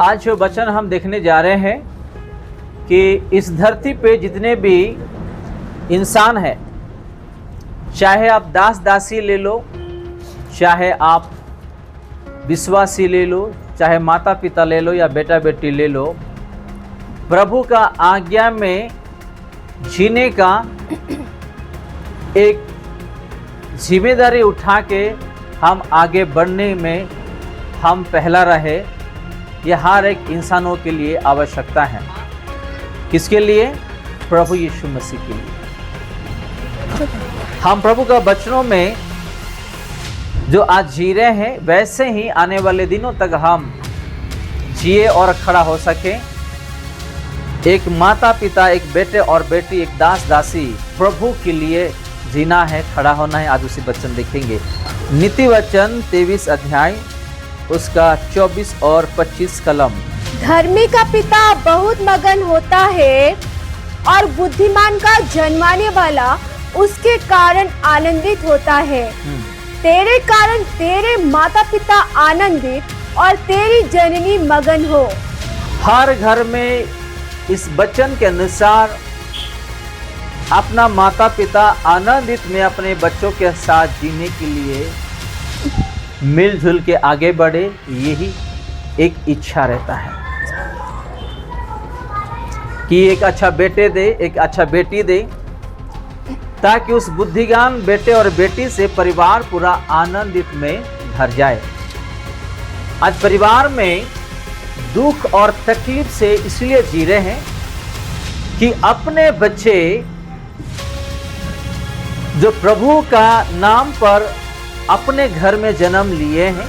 आज जो वचन हम देखने जा रहे हैं कि इस धरती पे जितने भी इंसान हैं, चाहे आप दास दासी ले लो, चाहे आप विश्वासी ले लो, चाहे माता पिता ले लो या बेटा बेटी ले लो, प्रभु का आज्ञा में जीने का एक जिम्मेदारी उठा के हम आगे बढ़ने में हम पहला रहे, यह हर एक इंसानों के लिए आवश्यकता है। किसके लिए? प्रभु यीशु मसीह के लिए। हम प्रभु का वचनों में जो आज जी रहे हैं, वैसे ही आने वाले दिनों तक हम जिए और खड़ा हो सके। एक माता पिता, एक बेटे और बेटी, एक दास दासी प्रभु के लिए जीना है, खड़ा होना है। आज उसी वचन देखेंगे। नीति वचन 23 अध्याय उसका 24 और 25 कलम। धर्मी का पिता बहुत मगन होता है और बुद्धिमान का जन्माने वाला उसके कारण आनंदित होता है। तेरे कारण तेरे माता पिता आनंदित और तेरी जननी मगन हो। हर घर में इस वचन के अनुसार अपना माता पिता आनंदित में अपने बच्चों के साथ जीने के लिए मिलजुल के आगे बढ़े, यही एक इच्छा रहता है कि एक अच्छा बेटे दे, एक अच्छा बेटी दे, ताकि उस बुद्धिमान बेटे और बेटी से परिवार पूरा आनंदित में भर जाए। आज परिवार में दुख और तकलीफ से इसलिए जी रहे हैं कि अपने बच्चे जो प्रभु का नाम पर अपने घर में जन्म लिए हैं,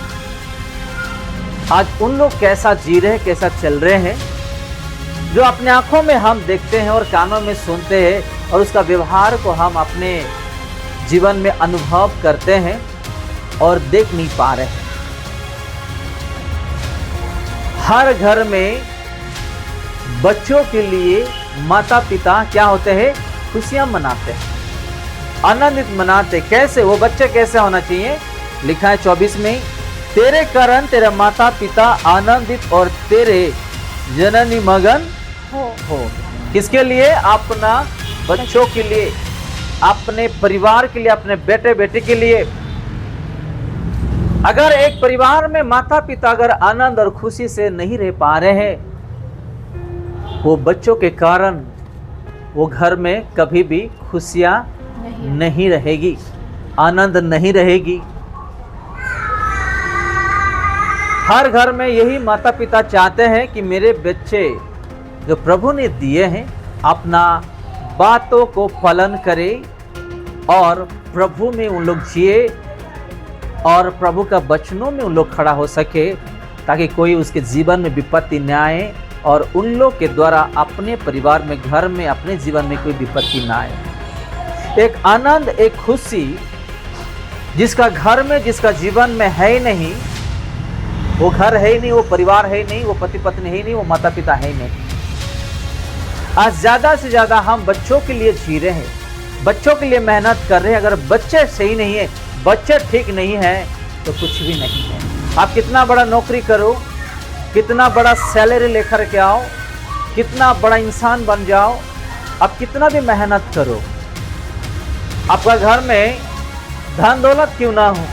आज उन लोग कैसा जी रहे हैं, कैसा चल रहे हैं, जो अपने आंखों में हम देखते हैं और कानों में सुनते हैं और उसका व्यवहार को हम अपने जीवन में अनुभव करते हैं और देख नहीं पा रहे हैं। हर घर में बच्चों के लिए माता पिता क्या होते हैं? खुशियां मनाते हैं, आनंदित मनाते। कैसे? वो बच्चे कैसे होना चाहिए? लिखा है 24 में, तेरे कारण तेरे माता पिता आनंदित और तेरे जननी मगन हो। किसके लिए? अपना बच्चों के लिए, अपने परिवार के लिए, अपने बेटे बेटी के लिए। अगर एक परिवार में माता पिता अगर आनंद और खुशी से नहीं रह पा रहे हैं, वो बच्चों के कारण वो घर में कभी भी खुशियां नहीं रहेगी, आनंद नहीं रहेगी। हर घर में यही माता पिता चाहते हैं कि मेरे बच्चे जो प्रभु ने दिए हैं अपना बातों को पालन करें और प्रभु में उन लोग जिए और प्रभु का वचनों में उन लोग खड़ा हो सके, ताकि कोई उसके जीवन में विपत्ति न आए और उन लोग के द्वारा अपने परिवार में, घर में, अपने जीवन में कोई विपत्ति न आए। एक आनंद, एक खुशी जिसका घर में, जिसका जीवन में है ही नहीं, वो घर है ही नहीं, वो परिवार है ही नहीं, वो पति पत्नी है ही नहीं, वो माता पिता है ही नहीं। आज ज्यादा से ज्यादा हम बच्चों के लिए जी रहे हैं, बच्चों के लिए मेहनत कर रहे हैं। अगर बच्चे सही नहीं है, बच्चे ठीक नहीं है, तो कुछ भी नहीं है। आप कितना बड़ा नौकरी करो, कितना बड़ा सैलरी लेकर के आओ, कितना बड़ा इंसान बन जाओ, आप कितना भी मेहनत करो, आपका घर में धन दौलत क्यों ना हो,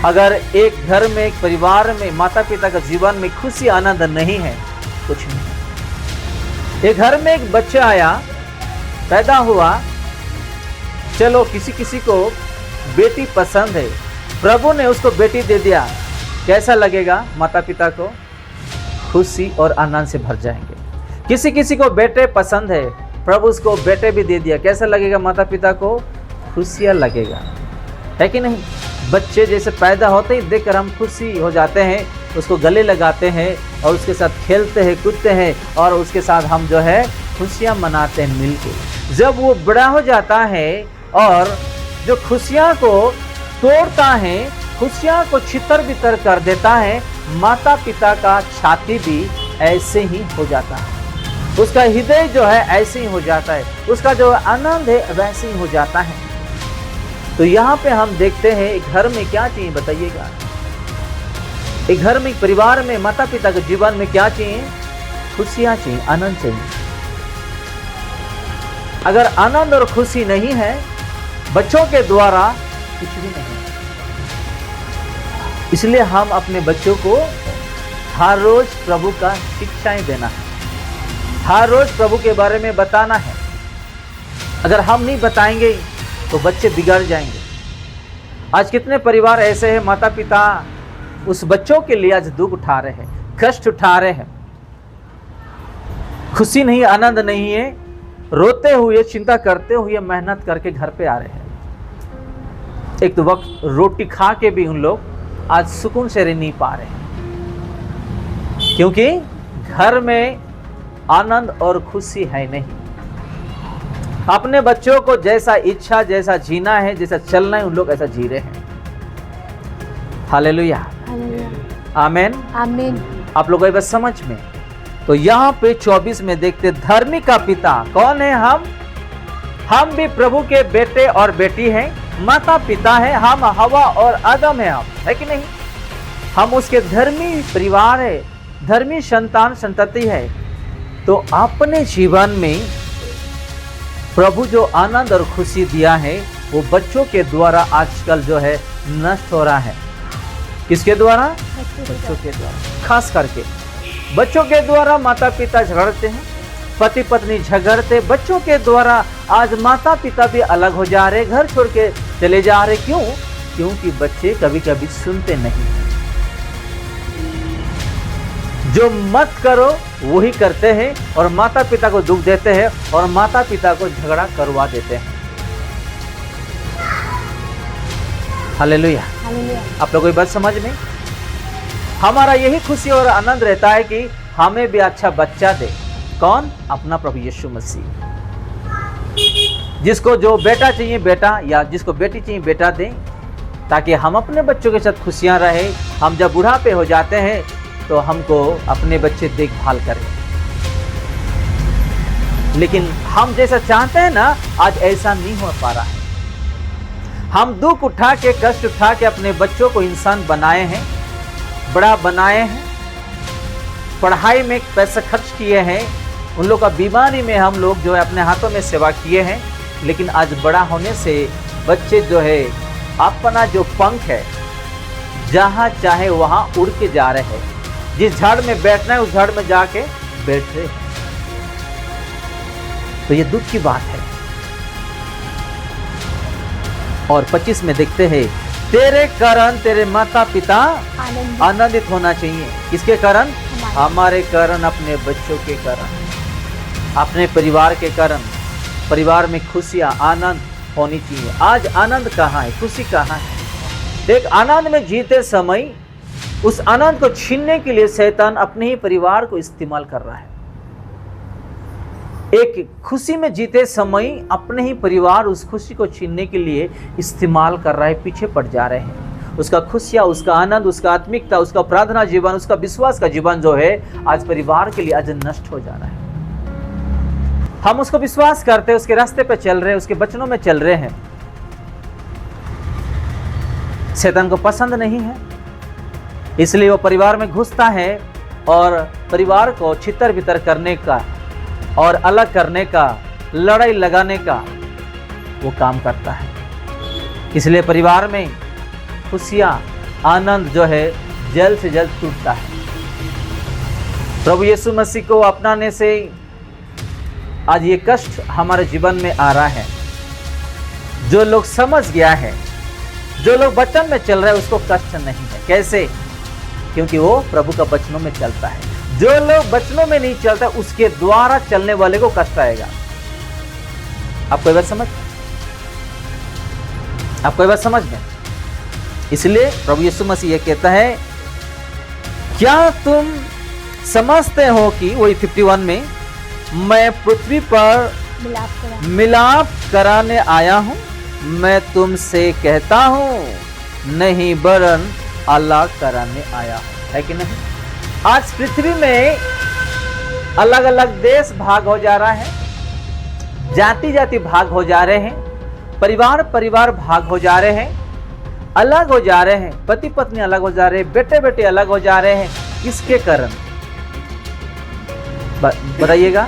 अगर एक घर में, एक परिवार में माता पिता का जीवन में खुशी आनंद नहीं है, कुछ नहीं। एक घर में एक बच्चा आया, पैदा हुआ, चलो किसी किसी को बेटी पसंद है, प्रभु ने उसको बेटी दे दिया, कैसा लगेगा? माता पिता को खुशी और आनंद से भर जाएंगे। किसी किसी को बेटे पसंद है, प्रभु उसको बेटे भी दे दिया, कैसा लगेगा? माता पिता को खुशियाँ लगेगा, है कि नहीं? बच्चे जैसे पैदा होते ही देखकर हम खुशी हो जाते हैं, उसको गले लगाते हैं और उसके साथ खेलते हैं, कूदते हैं और उसके साथ हम जो है खुशियाँ मनाते हैं मिलके। जब वो बड़ा हो जाता है और जो खुशियाँ को तोड़ता है, खुशियाँ को छितर बितर कर देता है, माता पिता का छाती भी ऐसे ही हो जाता है, उसका हृदय जो है ऐसे ही हो जाता है, उसका जो आनंद है वैसे ही हो जाता है। तो यहाँ पे हम देखते हैं घर में क्या चाहिए बताइएगा? एक घर में, एक परिवार में, माता पिता के जीवन में क्या चाहिए? खुशियां चाहिए, आनंद चाहिए। अगर आनंद और खुशी नहीं है बच्चों के द्वारा, कुछ भी नहीं। इसलिए हम अपने बच्चों को हर रोज प्रभु का शिक्षाएं देना है, हर रोज प्रभु के बारे में बताना है। अगर हम नहीं बताएंगे तो बच्चे बिगड़ जाएंगे। आज कितने परिवार ऐसे हैं, माता पिता उस बच्चों के लिए आज दुख उठा रहे हैं, कष्ट उठा रहे हैं, खुशी नहीं, आनंद नहीं है, रोते हुए, चिंता करते हुए मेहनत करके घर पे आ रहे हैं। एक तो वक्त रोटी खा के भी उन लोग आज सुकून से रह नहीं पा रहे हैं, क्योंकि घर में आनंद और खुशी है नहीं। अपने बच्चों को जैसा इच्छा, जैसा जीना है, जैसा चलना है, उन लोग ऐसा जी रहे हैं। हालेलुया, आमेन, आमीन। आप लोगों को बस समझ में। तो यहाँ पे 24 में देखते, धर्मी का पिता कौन है? हम भी प्रभु के बेटे और बेटी हैं, माता पिता है, हम हवा और आदम है, हम है कि नहीं? हम उसके धर्मी परिवार है, धर्मी संतान संतति है। तो अपने जीवन में प्रभु जो आनंद और खुशी दिया है वो बच्चों के द्वारा आजकल जो है नष्ट हो रहा है। किसके द्वारा? बच्चों के द्वारा। खास करके बच्चों के द्वारा माता पिता झगड़ते हैं, पति पत्नी झगड़ते, बच्चों के द्वारा आज माता पिता भी अलग हो जा रहे, घर छोड़ के चले जा रहे। क्यों? क्योंकि बच्चे कभी कभी सुनते नहीं। जो मत करो वही करते हैं और माता पिता को दुख देते हैं और माता पिता को झगड़ा करवा देते हैं। हालेलुया। आप लोगों की बात समझ में? हमारा यही खुशी और आनंद रहता है कि हमें भी अच्छा बच्चा दे। कौन? अपना प्रभु यीशु मसीह। जिसको जो बेटा चाहिए बेटा, या जिसको बेटी चाहिए बेटा दें, ताकि हम अपने बच्चों के साथ खुशियां रहे। हम जब बुढ़ापे हो जाते हैं तो हमको अपने बच्चे देखभाल करें। लेकिन हम जैसा चाहते हैं ना, आज ऐसा नहीं हो पा रहा है। हम दुख उठा के, कष्ट उठा के अपने बच्चों को इंसान बनाए हैं, बड़ा बनाए हैं, पढ़ाई में पैसा खर्च किए हैं, उन लोग का बीमारी में हम लोग जो है अपने हाथों में सेवा किए हैं। लेकिन आज बड़ा होने से बच्चे जो है अपना जो पंख है, जहां चाहे वहां उड़ के जा रहे हैं। जिस झाड़ में बैठना है उस झाड़ में जाके बैठ रहे हैं। तो ये दुख की बात है। और 25 में देखते हैं, तेरे कारण तेरे माता पिता आनंदित होना चाहिए। किसके कारण? हमारे कारण, अपने बच्चों के कारण, अपने परिवार के कारण। परिवार में खुशियां, आनंद होनी चाहिए। आज आनंद कहाँ है? खुशी कहाँ है? देख, आनंद में जीते समय उस आनंद को छीनने के लिए शैतान अपने ही परिवार को इस्तेमाल कर रहा है। एक खुशी में जीते समय अपने ही परिवार उस खुशी को छीनने के लिए इस्तेमाल कर रहा है, पीछे पड़ जा रहे हैं। उसका खुशियां, उसका आनंद, उसका आत्मिकता, उसका प्रार्थना जीवन, उसका विश्वास का जीवन जो है आज परिवार के लिए आज नष्ट हो जा रहा है। हम उसको विश्वास करते हैं, उसके रास्ते पे चल रहे हैं, उसके वचनों में चल रहे हैं। शैतान को पसंद नहीं है, इसलिए वो परिवार में घुसता है और परिवार को छितर बितर करने का और अलग करने का, लड़ाई लगाने का वो काम करता है। इसलिए परिवार में खुशियां, आनंद जो है जल्द से जल्द टूटता है। प्रभु यीशु मसीह को अपनाने से आज ये कष्ट हमारे जीवन में आ रहा है। जो लोग समझ गया है, जो लोग वचन में चल रहे हैं, उसको कष्ट नहीं है। कैसे? क्योंकि वो प्रभु का वचनों में चलता है। जो लोग वचनों में नहीं चलता, उसके द्वारा चलने वाले को कष्ट आएगा। आपको ये बात समझ? आपको ये बात समझ में? इसलिए प्रभु यीशु मसीह ये कहता है, क्या तुम समझते हो कि, वही 51 में, मैं पृथ्वी पर मिलाप कराने आया हूं? मैं तुमसे कहता हूं, नहीं वरन अलग कराने आया हूं। है कि नहीं? आज पृथ्वी में अलग अलग देश भाग हो जा रहा है, जाति जाति भाग हो जा रहे हैं, परिवार परिवार भाग हो जा रहे हैं। अलग हो जा रहे हैं, पति पत्नी अलग हो जा रहे हैं, बेटे बेटे अलग हो जा रहे हैं, किसके कारण? बताइएगा।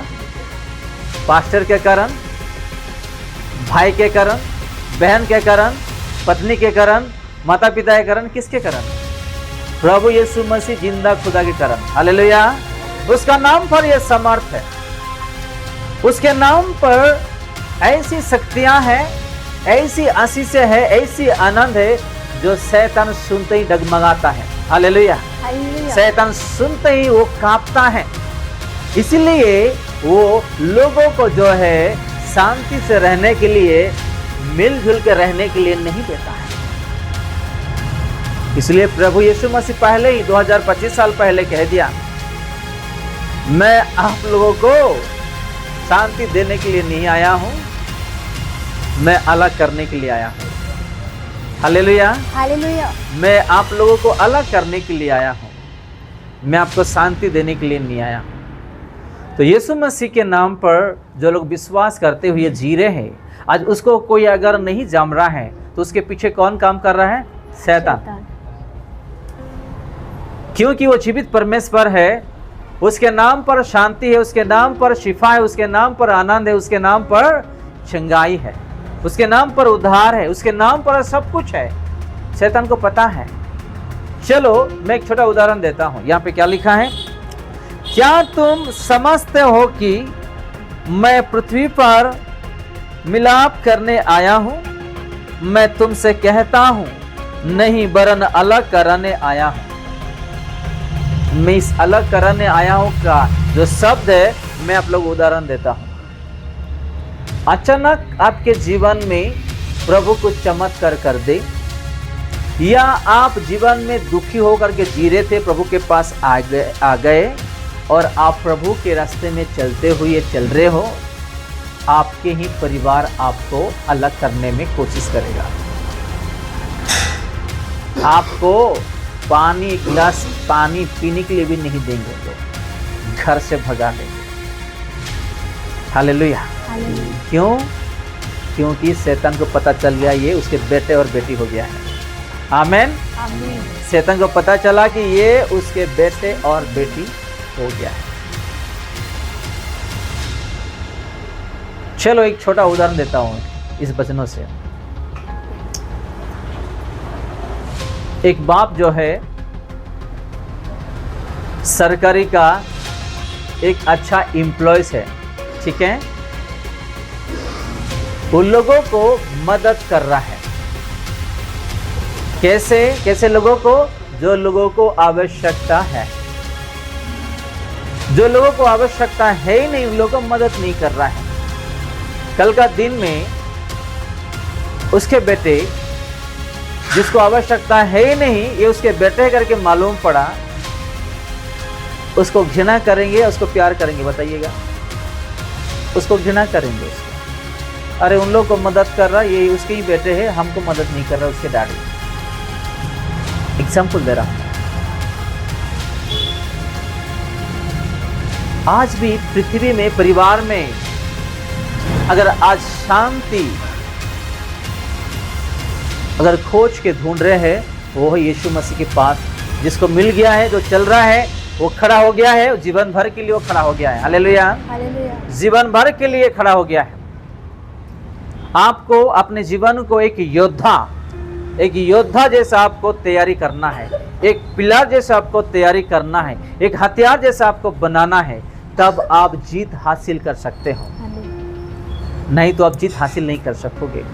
पास्टर के कारण, भाई के कारण, बहन के कारण, पत्नी के कारण, माता पिता के कारण, किसके कारण? प्रभु यीशु मसीह जिंदा खुदा के कारण। हालेलुया। उसका नाम पर यह समर्थ है, उसके नाम पर ऐसी शक्तियां हैं, ऐसी आशीषें है, ऐसी आनंद है जो शैतान सुनते ही डगमगाता है। हालेलुया। शैतान सुनते ही वो कांपता है, इसलिए वो लोगों को जो है शांति से रहने के लिए, मिलजुल के रहने के लिए नहीं देता है। इसलिए प्रभु यीशु मसीह पहले ही 2025 साल पहले कह दिया, मैं आप लोगों को शांति देने के लिए नहीं आया हूं, मैं अलग करने के लिए आया हूं। हालेलुया। हालेलुया। मैं आप लोगों को अलग करने के लिए आया हूं, मैं आपको शांति देने के लिए नहीं आया हूं। तो यीशु मसीह के नाम पर जो लोग विश्वास करते हुए जी रहे हैं, आज उसको कोई अगर नहीं जान रहा है तो उसके पीछे कौन काम कर रहा है? शैतान। क्योंकि वो जीवित परमेश्वर है, उसके नाम पर शांति है, उसके नाम पर शिफा है, उसके नाम पर आनंद है, उसके नाम पर चंगाई है, उसके नाम पर उद्धार है, उसके नाम पर सब कुछ है। शैतान को पता है। चलो मैं एक छोटा उदाहरण देता हूं। यहाँ पे क्या लिखा है? क्या तुम समझते हो कि मैं पृथ्वी पर मिलाप करने आया हूं? मैं तुमसे कहता हूं, नहीं वरन अलग कराने आया हूं। मैं इस अलग कराने आया हूं का जो शब्द है, मैं आप लोग उदाहरण देता हूं। अचानक आपके जीवन में प्रभु कुछ चमत्कार कर दे, या आप जीवन में दुखी होकर के जी रहे थे, प्रभु के पास आ गए और आप प्रभु के रास्ते में चलते हुए चल रहे हो, आपके ही परिवार आपको अलग करने में कोशिश करेगा। आपको पानी, गिलास पानी पीने के लिए भी नहीं देंगे, तो घर से भगा देंगे। हालेलुया। क्यों? क्योंकि शैतान को पता चल गया ये उसके बेटे और बेटी हो गया है। आमेन। शैतान को पता चला कि ये उसके बेटे और बेटी हो गया है। चलो एक छोटा उदाहरण देता हूं इस वचनों से। एक बाप जो है सरकारी का एक अच्छा एम्प्लॉयज है, ठीक है, उन लोगों को मदद कर रहा है। कैसे? कैसे लोगों को? जो लोगों को आवश्यकता है। जो लोगों को आवश्यकता है ही नहीं, उन लोगों को मदद नहीं कर रहा है। कल का दिन में उसके बेटे, जिसको आवश्यकता है ही नहीं, ये उसके बेटे करके मालूम पड़ा, उसको घृणा करेंगे, उसको प्यार करेंगे? बताइएगा। उसको घृणा करेंगे उसको। अरे उन लोगों को मदद कर रहा, ये उसके ही बेटे हैं, हमको मदद नहीं कर रहा उसके डैडी। एग्जाम्पल दे रहा हूं। आज भी पृथ्वी में, परिवार में अगर आज शांति अगर खोज के ढूंढ रहे हैं, वो है यीशु मसीह के पास, जिसको मिल गया है, जो चल रहा है, वो खड़ा हो गया है, जीवन भर के लिए वो खड़ा हो गया है। हालेलुया। जीवन भर के लिए खड़ा हो गया है। आपको अपने जीवन को एक योद्धा जैसा आपको तैयारी करना है, एक पिलर जैसा आपको तैयारी करना है, एक हथियार जैसा आपको बनाना है, तब आप जीत हासिल कर सकते हो। नहीं तो आप जीत हासिल नहीं कर सकोगे।